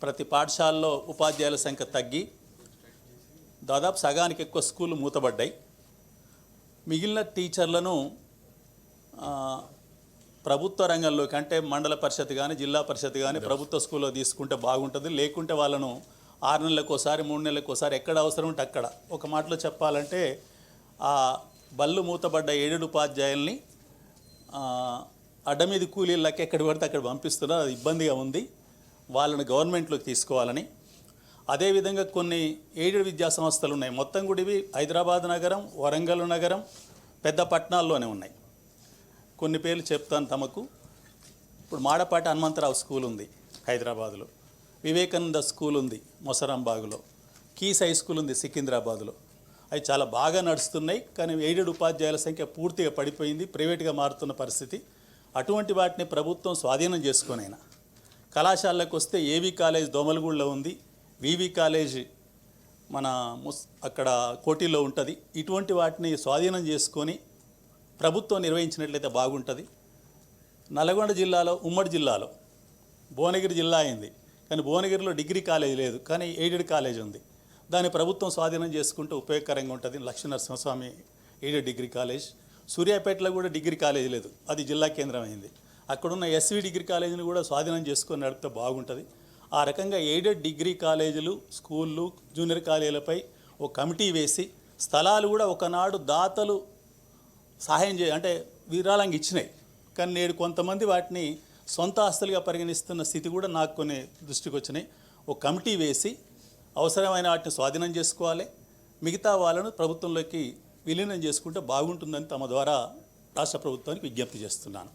ప్రతి పాఠశాలలో ఉపాధ్యాయుల సంఖ్య తగ్గి దాదాపు సగానికి ఎక్కువ స్కూళ్ళు మూతబడ్డాయి. మిగిలిన టీచర్లను ప్రభుత్వ రంగంలోకి అంటే మండల పరిషత్ కానీ జిల్లా పరిషత్ కానీ ప్రభుత్వ స్కూల్లో తీసుకుంటే బాగుంటుంది. లేకుంటే వాళ్ళను 6 నెలలకు ఒకసారి 3 నెలలకు ఒకసారి ఎక్కడ అవసరం ఉంటే అక్కడ, ఒక మాటలో చెప్పాలంటే ఆ బళ్ళు మూతబడ్డ 7 ఉపాధ్యాయుల్ని అడ్డమీది కూలీలకి ఎక్కడ పడితే అక్కడ పంపిస్తున్నారు. అది ఇబ్బందిగా ఉంది. వాళ్ళని గవర్నమెంట్లోకి తీసుకోవాలని. అదేవిధంగా కొన్ని ఎయిడెడ్ విద్యా సంస్థలు ఉన్నాయి. మొత్తం కూడా ఇవి హైదరాబాద్ నగరం, వరంగల్ నగరం, పెద్ద పట్టణాల్లోనే ఉన్నాయి. కొన్ని పేర్లు చెప్తాను తమకు. ఇప్పుడు మాడపాటి హనుమంతరావు స్కూల్ ఉంది హైదరాబాద్లో, వివేకానంద స్కూల్ ఉంది మొసరాంబాగులో, కీస్ హై స్కూల్ ఉంది సికింద్రాబాద్లో. అవి చాలా బాగా నడుస్తున్నాయి. కానీ ఎయిడెడ్ ఉపాధ్యాయుల సంఖ్య పూర్తిగా పడిపోయింది, ప్రైవేట్గా మారుతున్న పరిస్థితి. అటువంటి వాటిని ప్రభుత్వం స్వాధీనం చేసుకొనైనా కళాశాలకు వస్తే ఏవి కాలేజ్ దోమలగూడలో ఉంది, వివి కాలేజ్ మన అక్కడ కోటిలో ఉంటుంది. ఇటువంటి వాటిని స్వాధీనం చేసుకొని ప్రభుత్వం నిర్వహించినట్లయితే బాగుంటుంది. నల్గొండ జిల్లాలో, ఉమ్మడి జిల్లాలో భువనగిరి జిల్లా అయింది, కానీ భువనగిరిలో డిగ్రీ కాలేజ్ లేదు, కానీ ఎయిడెడ్ కాలేజ్ ఉంది. దాన్ని ప్రభుత్వం స్వాధీనం చేసుకుంటే ఉపయోగకరంగా ఉంటుంది. Lakshminarasimhaswamy aided degree college. సూర్యాపేటలో కూడా డిగ్రీ కాలేజ్ లేదు, అది జిల్లా కేంద్రం అయింది. అక్కడున్న ఎస్వి డిగ్రీ కాలేజీని కూడా స్వాధీనం చేసుకొని నడిపితే బాగుంటుంది. ఆ రకంగా ఎయిడెడ్ డిగ్రీ కాలేజీలు, స్కూళ్ళు, జూనియర్ కాలేజీలపై ఒక కమిటీ వేసి, స్థలాలు కూడా ఒకనాడు దాతలు సహాయం అంటే విరాళంగా ఇచ్చినాయి, కానీ నేడు కొంతమంది వాటిని సొంత ఆస్తులుగా పరిగణిస్తున్న స్థితి కూడా నాకు కొన్ని దృష్టికి వచ్చినాయి. ఒక కమిటీ వేసి అవసరమైన వాటిని స్వాధీనం చేసుకోవాలి, మిగతా వాళ్ళను ప్రభుత్వంలోకి విలీనం చేసుకుంటే బాగుంటుందని తమ ద్వారా రాష్ట్ర ప్రభుత్వానికి విజ్ఞప్తి చేస్తున్నాను.